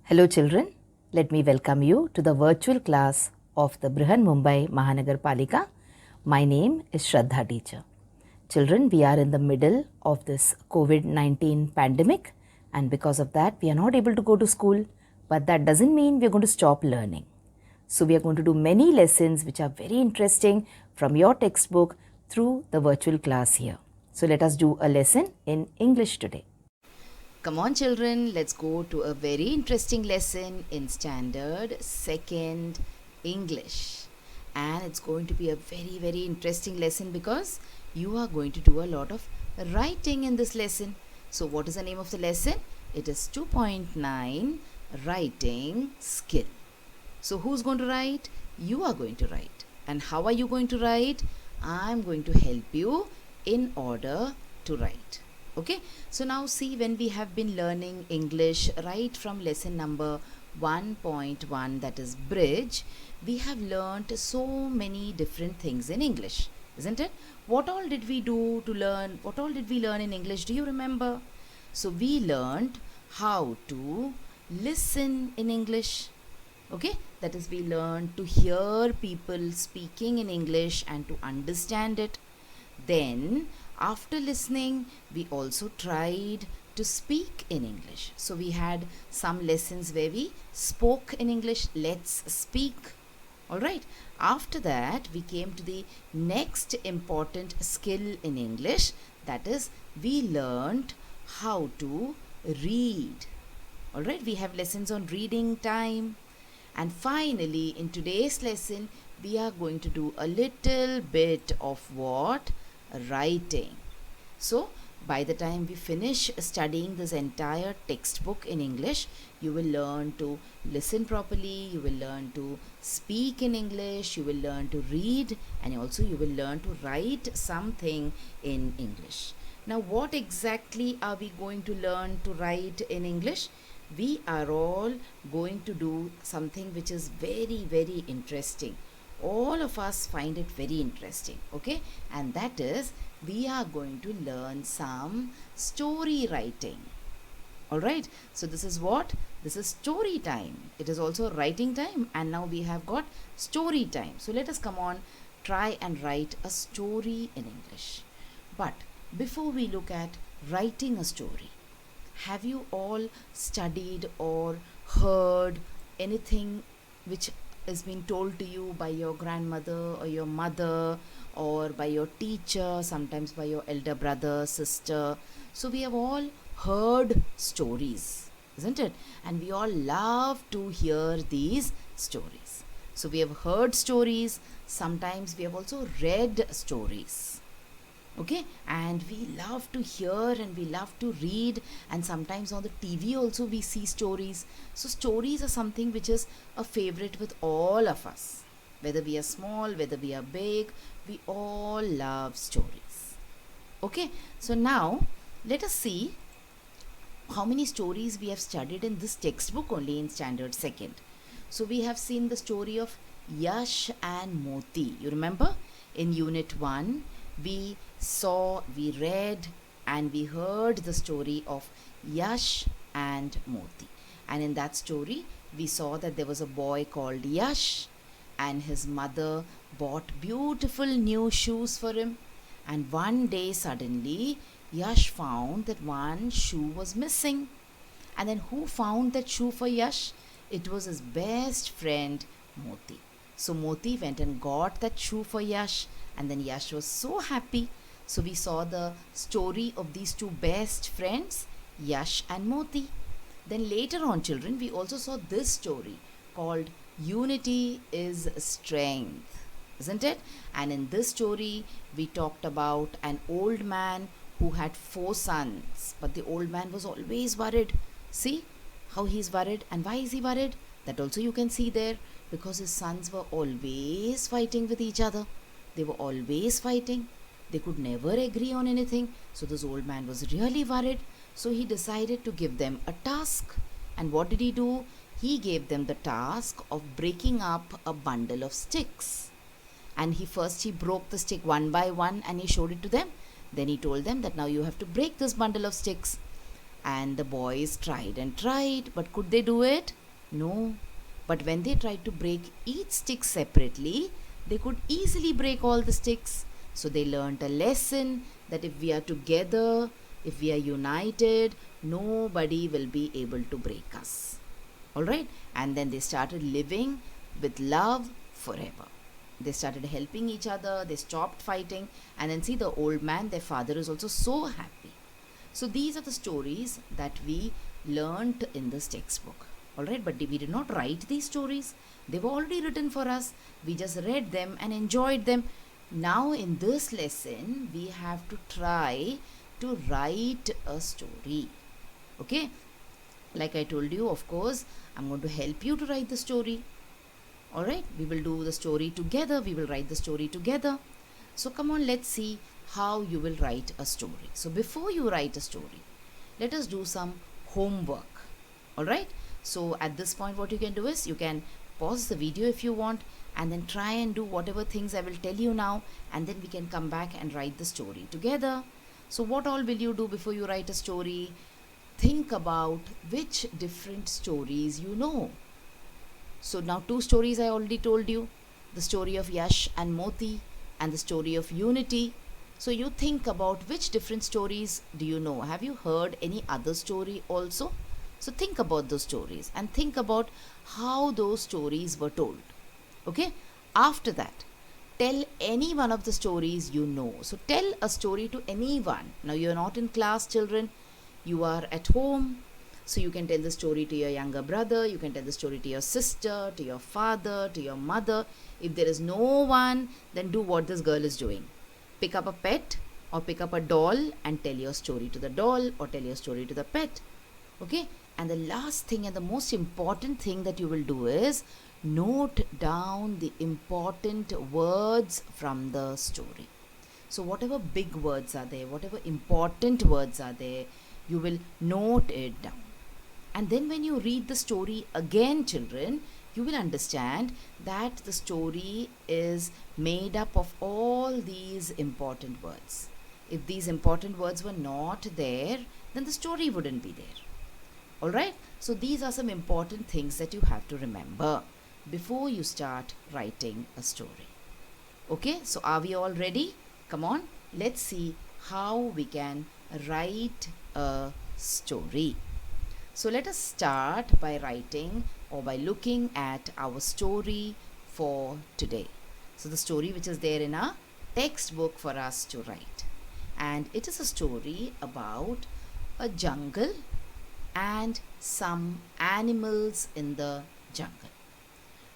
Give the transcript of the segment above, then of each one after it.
Hello children, let me welcome you to the virtual class of the Brihan Mumbai Mahanagar Palika. My name is Shraddha teacher. Children, we are in the middle of this COVID-19 pandemic, and because of that we are not able to go to school, but that doesn't mean we are going to stop learning. So we are going to do many lessons which are very interesting from your textbook through the virtual class here. So let us do a lesson in English today. Come on children, let's go to a very interesting lesson in Standard 2nd English. And it's going to be a very interesting lesson because you are going to do a lot of writing in this lesson. So what is the name of the lesson? It is 2.9 Writing Skill. So who's going to write? You are going to write. And how are you going to write? I'm going to help you in order to write. Okay, so now see, when we have been learning English right from lesson number 1.1, that is bridge, we have learnt so many different things in English, isn't it? What all did we do to learn? What all did we learn in English? Do you remember? So we learned how to listen in English. Okay, that is, we learned to hear people speaking in English and to understand it. Then after listening, we also tried to speak in English. So we had some lessons where we spoke in English. Let's speak. Alright. After that, we came to the next important skill in English. That is, we learned how to read. Alright. We have lessons on reading time. And finally, in today's lesson, we are going to do a little bit of what? Writing. So by the time we finish studying this entire textbook in English, you will learn to listen properly, you will learn to speak in English, you will learn to read, and also you will learn to write something in English. Now what exactly are we going to learn to write in English? We are all going to do something which is very interesting. All of us find it very interesting, okay? And that is, we are going to learn some story writing. Alright, so this is what? This is story time. It is also writing time, and now we have got story time. So let us come on, try and write a story in English. But before we look at writing a story, have you all studied or heard anything which is being told to you by your grandmother or your mother or by your teacher, sometimes by your elder brother, sister? So we have all heard stories, isn't it? And we all love to hear these stories. So we have heard stories, sometimes we have also read stories. Okay, and we love to hear and we love to read, and sometimes on the TV also we see stories. So stories are something which is a favorite with all of us. Whether we are small, whether we are big, we all love stories. Okay, so now let us see how many stories we have studied in this textbook only in Standard 2nd. So we have seen the story of Yash and Moti. You remember? In Unit 1, we saw, we read, and we heard the story of Yash and Moti. And in that story, we saw that there was a boy called Yash, and his mother bought beautiful new shoes for him. And one day suddenly, Yash found that one shoe was missing. And then who found that shoe for Yash? It was his best friend, Moti. So Moti went and got that shoe for Yash, and then Yash was so happy. So we saw the story of these two best friends, Yash and Moti. Then later on, children, we also saw this story called Unity is Strength, isn't it? And in this story, we talked about an old man who had 4 sons, but the old man was always worried. See how he's worried, and why is he worried? That also you can see there, because his sons were always fighting with each other. They were always fighting. They could never agree on anything. So this old man was really worried. So he decided to give them a task. And what did he do? He gave them the task of breaking up a bundle of sticks. And he broke the stick one by one and he showed it to them. Then he told them that now you have to break this bundle of sticks. And the boys tried and tried, but could they do it? No. But when they tried to break each stick separately, they could easily break all the sticks. So they learned a lesson that if we are together, if we are united, nobody will be able to break us. Alright? And then they started living with love forever. They started helping each other, they stopped fighting, and then see the old man, their father is also so happy. So these are the stories that we learnt in this textbook. Alright, but we did not write these stories. They were already written for us. We just read them and enjoyed them. Now in this lesson, we have to try to write a story. Okay, like I told you, of course, I'm going to help you to write the story. Alright, we will do the story together. We will write the story together. So come on, let's see how you will write a story. So before you write a story, let us do some homework. Alright, so at this point what you can do is you can pause the video if you want and then try and do whatever things I will tell you now, and then we can come back and write the story together. So what all will you do before you write a story? Think about which different stories you know. So now 2 stories I already told you, the story of Yash and Moti and the story of Unity. So you think about which different stories do you know. Have you heard any other story also? So think about those stories and think about how those stories were told. Okay? After that, tell any one of the stories you know. So tell a story to anyone. Now you are not in class, children. You are at home. So you can tell the story to your younger brother, you can tell the story to your sister, to your father, to your mother. If there is no one, then do what this girl is doing. Pick up a pet or pick up a doll and tell your story to the doll or tell your story to the pet. Okay? And the last thing and the most important thing that you will do is note down the important words from the story. So whatever big words are there, whatever important words are there, you will note it down. And then when you read the story again, children, you will understand that the story is made up of all these important words. If these important words were not there, then the story wouldn't be there. Alright? So these are some important things that you have to remember before you start writing a story. Okay? So are we all ready? Come on, let's see how we can write a story. So let us start by writing or by looking at our story for today. So the story which is there in our textbook for us to write. And it is a story about a jungle and some animals in the jungle.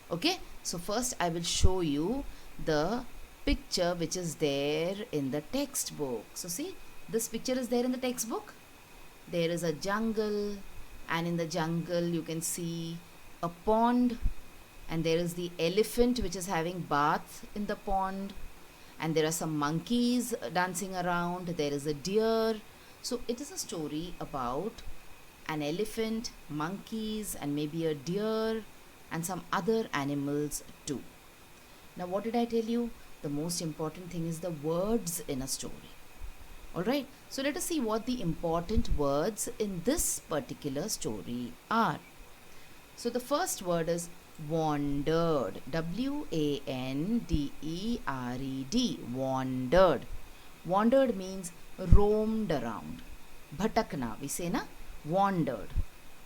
Okay, so first I will show you the picture which is there in the textbook. So see, this picture is there in the textbook. There is a jungle, and in the jungle you can see a pond, and there is the elephant which is having bath in the pond, and there are some monkeys dancing around. There is a deer. So it is a story about an elephant, monkeys, and maybe a deer and some other animals too. Now what did I tell you? The most important thing is the words in a story. Alright, so let us see what the important words in this particular story are. So the first word is wandered. W-A-N-D-E-R-E-D. Wandered. Wandered means roamed around. Bhatakna, we say na? Wandered.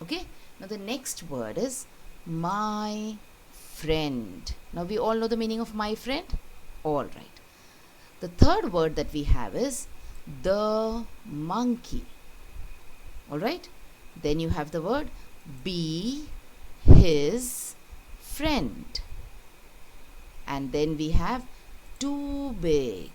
Okay, now the next word is my friend. Now we all know the meaning of my friend? Alright. The third word that we have is the monkey. Alright, then you have the word be his friend, and then we have too big.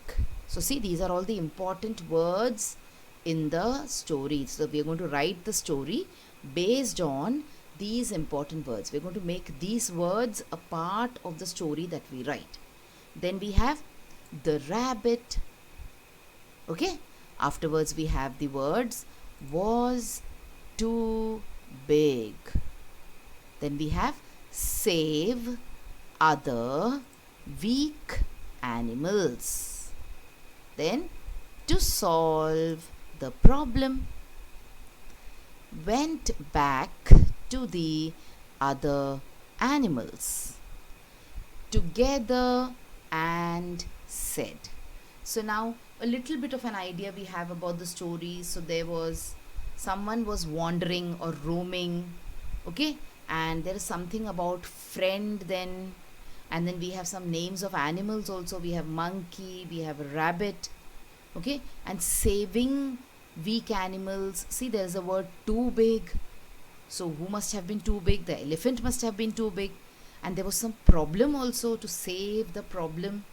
So see, these are all the important words in the story. So we are going to write the story based on these important words. We are going to make these words a part of the story that we write. Then we have the rabbit. Okay, afterwards we have the words was too big. Then we have save other weak animals. Then to solve the problem, went back to the other animals together and said. So now a little bit of an idea we have about the story. So there was someone was wandering or roaming, okay, and there is something about friend then, and then we have some names of animals also. We have monkey, we have a rabbit, okay, and saving weak animals. See, there's a word too big. So who must have been too big? The elephant must have been too big. And there was some problem also to save the problem.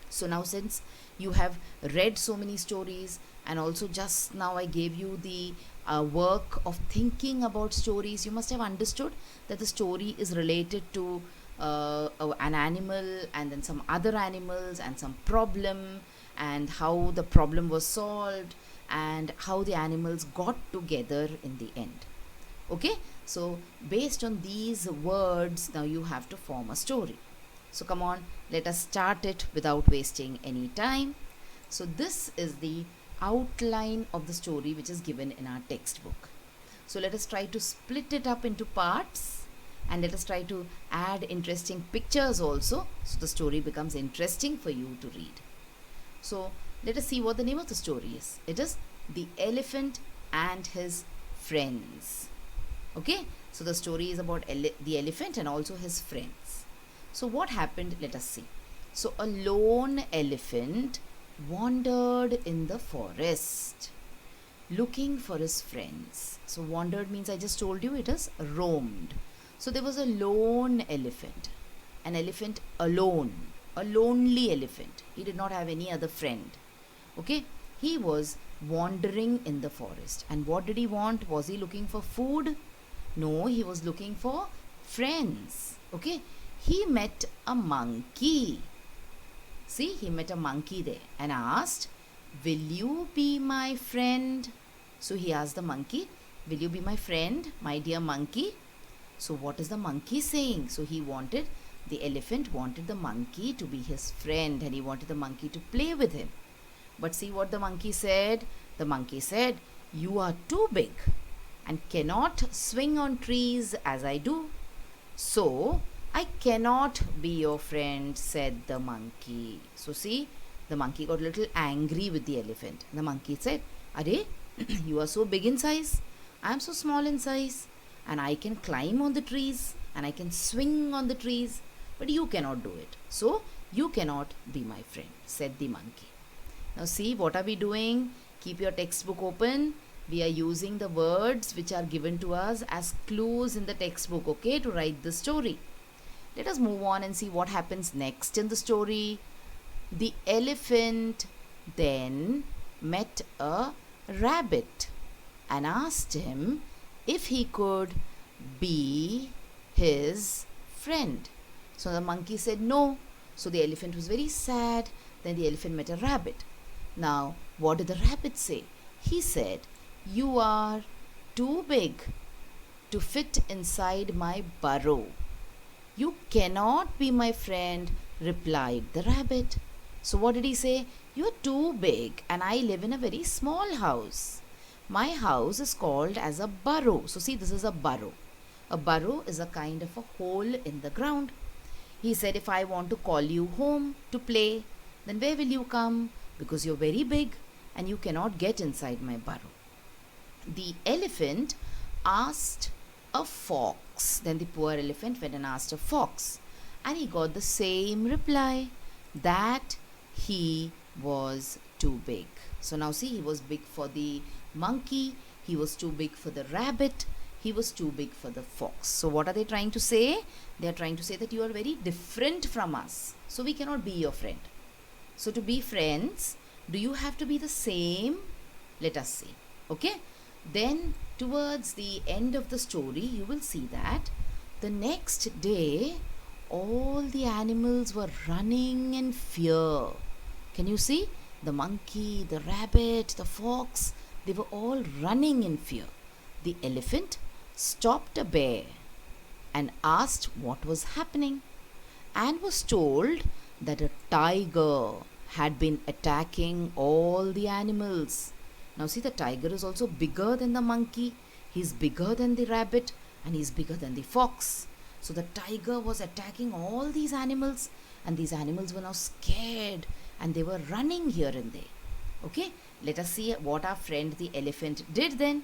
So now, since you have read so many stories, and also just now I gave you the work of thinking about stories, you must have understood that the story is related to an animal and then some other animals and some problem, and how the problem was solved and how the animals got together in the end. Okay, so based on these words, now you have to form a story. So come on, let us start it without wasting any time. So this is the outline of the story which is given in our textbook. So let us try to split it up into parts, and let us try to add interesting pictures also, so the story becomes interesting for you to read. So let us see what the name of the story is. It is The Elephant and His Friends. Okay, so the story is about the elephant and also his friends. So what happened? Let us see. So a lone elephant wandered in the forest looking for his friends. So wandered means, I just told you, it is roamed. So there was a lone elephant, an elephant alone, a lonely elephant. He did not have any other friend. Okay, he was wandering in the forest. And what did he want? Was he looking for food? No, he was looking for friends. Okay, he met a monkey. See, he met a monkey there and asked, "Will you be my friend?" So he asked the monkey, "Will you be my friend, my dear monkey?" So what is the monkey saying? So the elephant wanted the monkey to be his friend, and he wanted the monkey to play with him. But see what the monkey said? The monkey said, "You are too big and cannot swing on trees as I do. So I cannot be your friend," said the monkey. So see, the monkey got a little angry with the elephant. The monkey said, "Are, you are so big in size. I am so small in size, and I can climb on the trees and I can swing on the trees, but you cannot do it. So you cannot be my friend," said the monkey. Now see, what are we doing? Keep your textbook open. We are using the words which are given to us as clues in the textbook, okay, to write the story. Let us move on and see what happens next in the story. The elephant then met a rabbit and asked him if he could be his friend. So the monkey said no. So the elephant was very sad. Then the elephant met a rabbit. Now, what did the rabbit say? He said, "You are too big to fit inside my burrow. You cannot be my friend," replied the rabbit. So what did he say? "You're too big and I live in a very small house. My house is called as a burrow." So see, this is a burrow. A burrow is a kind of a hole in the ground. He said, "If I want to call you home to play, then where will you come? Because you're very big and you cannot get inside my burrow." The elephant asked a fox. Then the poor elephant went and asked a fox, and he got the same reply, that he was too big. So now see, he was big for the monkey, he was too big for the rabbit, he was too big for the fox. So what are they trying to say? They are trying to say that you are very different from us, so we cannot be your friend. So to be friends, do you have to be the same? Let us see. Okay. Then towards the end of the story, you will see that the next day, all the animals were running in fear. Can you see? The monkey, the rabbit, the fox, they were all running in fear. The elephant stopped a bear and asked what was happening, and was told that a tiger had been attacking all the animals. Now see, the tiger is also bigger than the monkey, he's bigger than the rabbit, and he's bigger than the fox. So the tiger was attacking all these animals, and these animals were now scared and they were running here and there. Okay, let us see what our friend the elephant did then.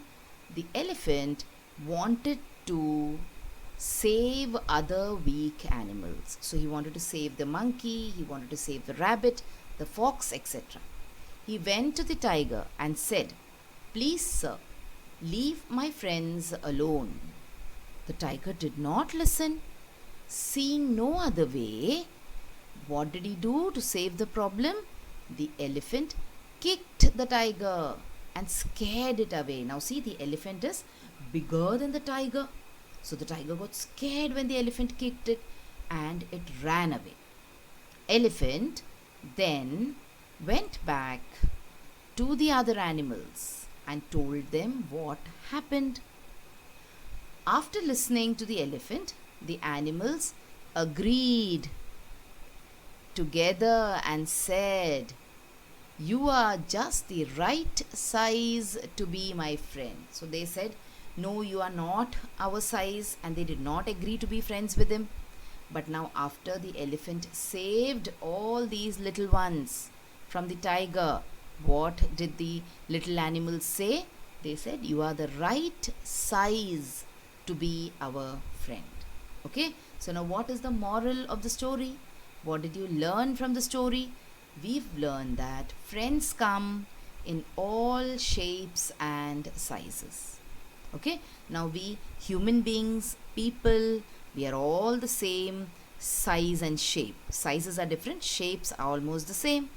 The elephant wanted to save other weak animals. So he wanted to save the monkey, he wanted to save the rabbit, the fox, etc. He went to the tiger and said, "Please, sir, leave my friends alone." The tiger did not listen. Seeing no other way, what did he do to save the problem? The elephant kicked the tiger and scared it away. Now see, the elephant is bigger than the tiger. So the tiger got scared when the elephant kicked it and it ran away. Elephant then went back to the other animals and told them what happened. After listening to the elephant, the animals agreed together and said, "You are just the right size to be my friend." So they said, "No, you are not our size," and they did not agree to be friends with him. But now, after the elephant saved all these little ones from the tiger, what did the little animals say? They said, "You are the right size to be our friend." Okay, so now what is the moral of the story? What did you learn from the story? We've learned that friends come in all shapes and sizes. Okay, now we human beings, people, we are all the same size and shape. Sizes are different, shapes are almost the same.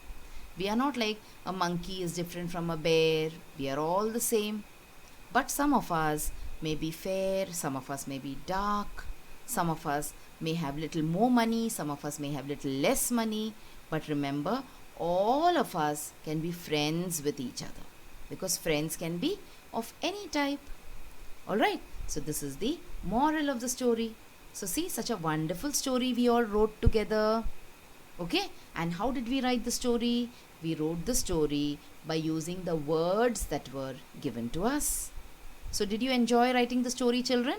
We are not like a monkey is different from a bear. We are all the same. But some of us may be fair, some of us may be dark, some of us may have little more money, some of us may have little less money. But remember, all of us can be friends with each other, because friends can be of any type. Alright, so this is the moral of the story. So see, such a wonderful story we all wrote together. Okay, and how did we write the story? We wrote the story by using the words that were given to us. So did you enjoy writing the story, children?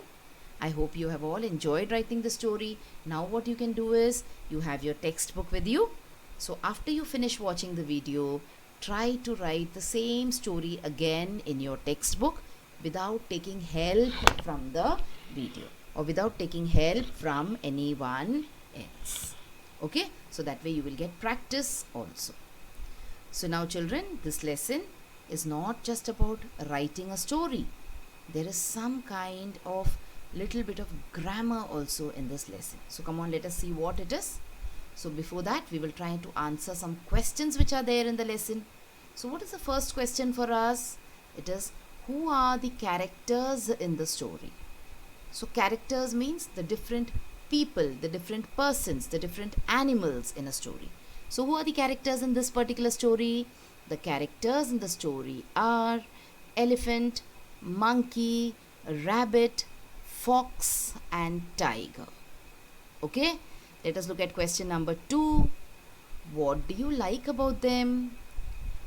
I hope you have all enjoyed writing the story. Now what you can do is, you have your textbook with you. So after you finish watching the video, try to write the same story again in your textbook without taking help from the video or without taking help from anyone else. Okay, so that way you will get practice also. So now children, this lesson is not just about writing a story. There is some kind of little bit of grammar also in this lesson. So come on, let us see what it is. So before that, we will try to answer some questions which are there in the lesson. So what is the first question for us? It is, who are the characters in the story? So characters means the different people, the different persons, the different animals in a story. So who are the characters in this particular story? The characters in the story are elephant, monkey, rabbit, fox and tiger. Okay, let us look at question number 2. What do you like about them?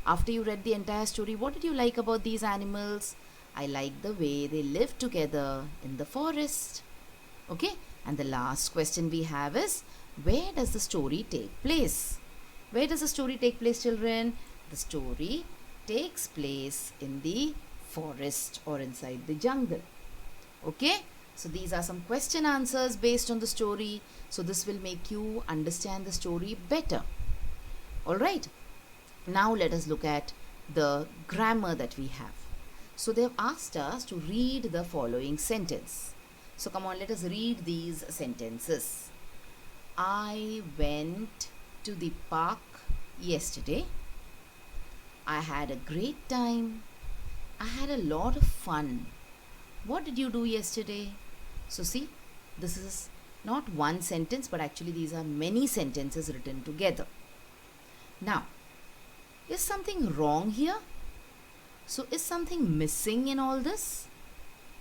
After you read the entire story, what did you like about these animals? I like the way they live together in the forest. Okay, and the last question we have is, where does the story take place? Where does the story take place, children? The story takes place in the forest or inside the jungle. Okay, so these are some question answers based on the story. So this will make you understand the story better. Alright, now let us look at the grammar that we have. So they have asked us to read the following sentence. So come on, let us read these sentences. I went to the park yesterday. I had a great time. I had a lot of fun. What did you do yesterday? So see, this is not one sentence, but actually these are many sentences written together. Now, is something wrong here? So is something missing in all this?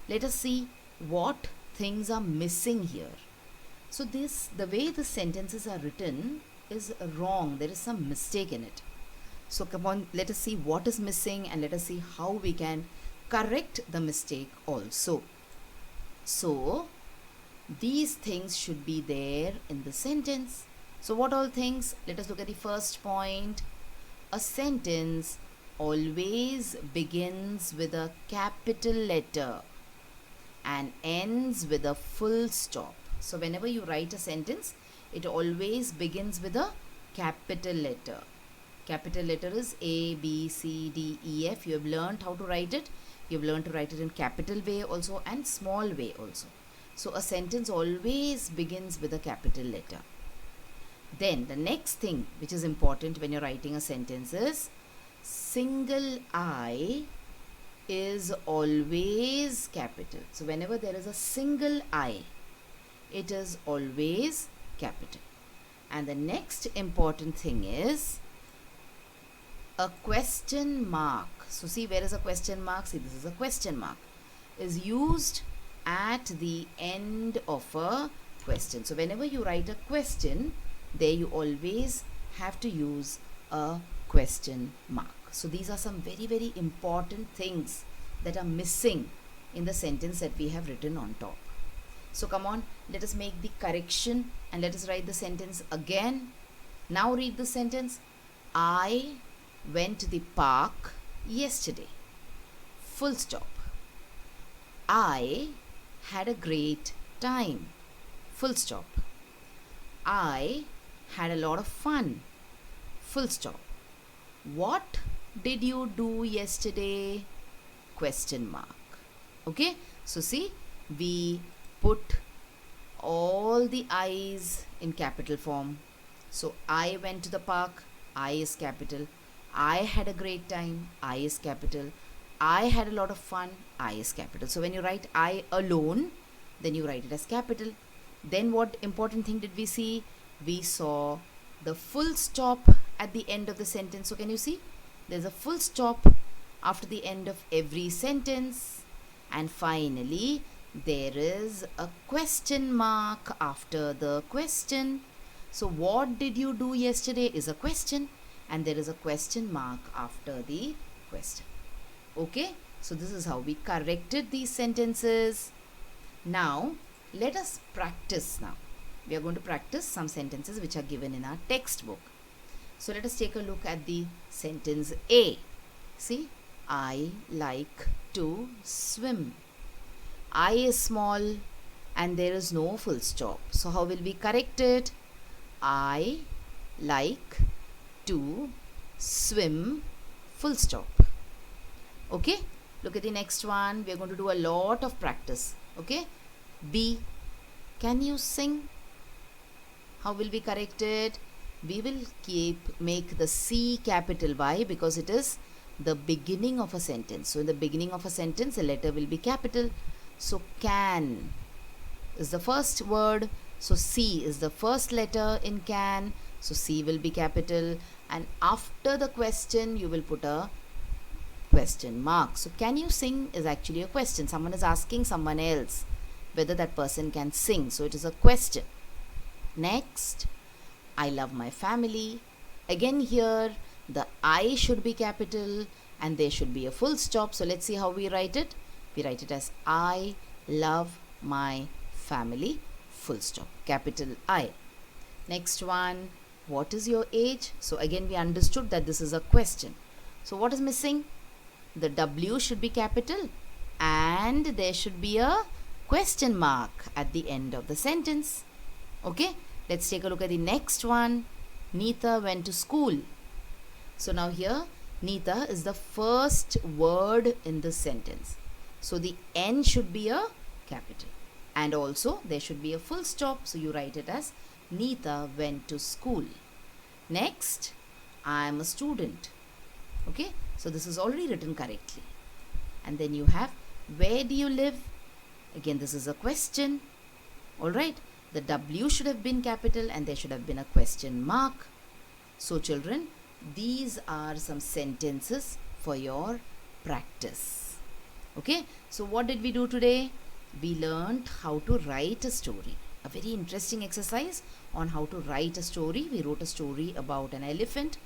Let us see what things are missing here. So the way the sentences are written is wrong. There is some mistake in it. So come on, let us see what is missing and let us see how we can correct the mistake also. So these things should be there in the sentence. So what all things? Let us look at the first point. A sentence always begins with a capital letter and ends with a full stop. So whenever you write a sentence, it always begins with a capital letter. Capital letter is A, B, C, D, E, F. You have learned how to write it. You have learned to write it in capital way also and small way also. So a sentence always begins with a capital letter. Then the next thing which is important when you're writing a sentence is single I is always capital. So whenever there is a single I, it is always capital. And the next important thing is a question mark. So see, where is a question mark? See, this is a question mark. Is used at the end of a question. So whenever you write a question, there you always have to use a question mark. So these are some very, very important things that are missing in the sentence that we have written on top. So come on, let us make the correction and let us write the sentence again. Now read the sentence. I went to the park yesterday. Full stop. I had a great time. Full stop. I had a lot of fun. Full stop. What did you do yesterday? Question mark. Okay, so see, we put all the I's in capital form. So I went to the park, I is capital. I had a great time, I is capital. I had a lot of fun, I is capital. So when you write I alone, then you write it as capital. Then what important thing did we see? We saw the full stop at the end of the sentence. So can you see? There's a full stop after the end of every sentence. And finally, there is a question mark after the question. So what did you do yesterday is a question, and there is a question mark after the question. Okay, so this is how we corrected these sentences. Now let us practice now. We are going to practice some sentences which are given in our textbook. So let us take a look at the sentence A. See, I like to swim. I is small and there is no full stop. So how will we correct it? I like to swim, full stop. Okay, look at the next one. We are going to do a lot of practice. Okay, B, can you sing? How will we correct it? We will make the C capital Y because it is the beginning of a sentence. So in the beginning of a sentence, the letter will be capital. So can is the first word. So C is the first letter in can. So C will be capital. And after the question, you will put a question mark. So can you sing is actually a question. Someone is asking someone else whether that person can sing. So it is a question. Next, I love my family. Again here, the I should be capital and there should be a full stop. So let's see how we write it. We write it as I love my family, full stop, capital I. Next one, what is your age? So again we understood that this is a question. So what is missing? The W should be capital and there should be a question mark at the end of the sentence. Okay, let's take a look at the next one. Neeta went to school. So now here, Neeta is the first word in the sentence. So the N should be a capital. And also there should be a full stop. So you write it as Neeta went to school. Next, I am a student. Okay, so this is already written correctly. And then you have, where do you live? Again, this is a question. Alright, the W should have been capital and there should have been a question mark. So children, these are some sentences for your practice. Okay, so what did we do today? We learned how to write a story. A very interesting exercise on how to write a story. We wrote a story about an elephant,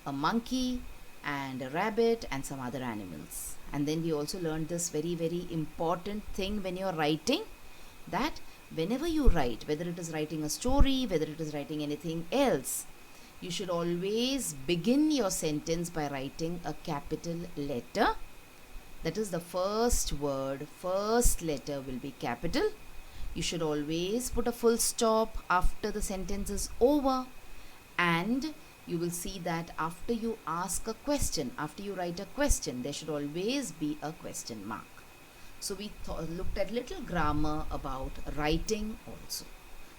a monkey, and a rabbit and some other animals. And then we also learned this very, very important thing when you're writing, that whenever you write, whether it is writing a story, whether it is writing anything else, you should always begin your sentence by writing a capital letter. That is, the first word, first letter will be capital. You should always put a full stop after the sentence is over, and you will see that after you ask a question, after you write a question, there should always be a question mark. So we looked at little grammar about writing also.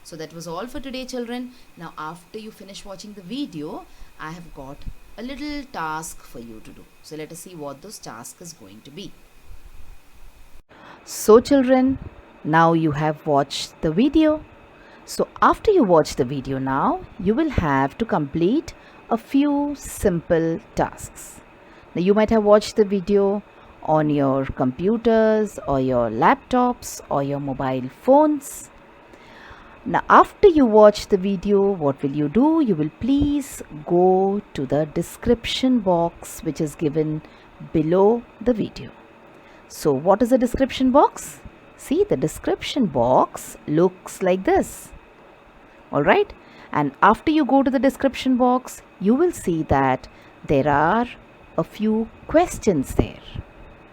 So that was all for today, children. Now after you finish watching the video, I have got a little task for you to do. So let us see what this task is going to be. So children, now you have watched the video. So after you watch the video now, you will have to complete a few simple tasks. Now you might have watched the video on your computers or your laptops or your mobile phones. Now after you watch the video, what will you do? You will please go to the description box which is given below the video. So what is the description box? See, the description box looks like this. Alright, and after you go to the description box, you will see that there are a few questions there.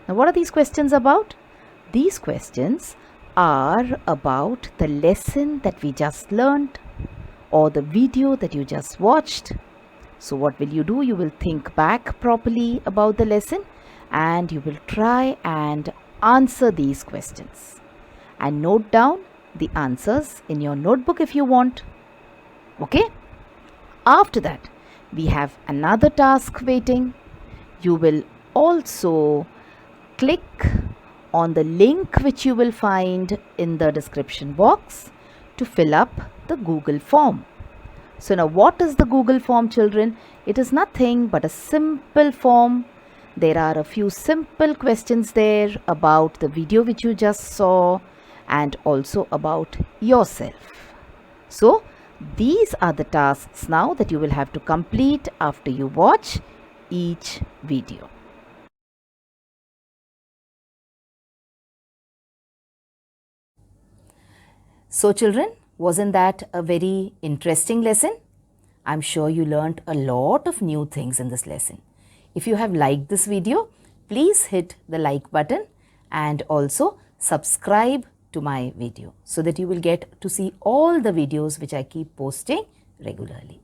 Now what are these questions about? These questions are about the lesson that we just learned or the video that you just watched. So what will you do? You will think back properly about the lesson and you will try and answer these questions and note down the answers in your notebook if you want. Okay? After that, we have another task waiting. You will also click on the link which you will find in the description box to fill up the Google form. So now what is the Google form, children? It is nothing but a simple form. There are a few simple questions there about the video which you just saw and also about yourself. So these are the tasks now that you will have to complete after you watch each video. So children, wasn't that a very interesting lesson? I'm sure you learned a lot of new things in this lesson. If you have liked this video, please hit the like button and also subscribe to my video so that you will get to see all the videos which I keep posting regularly.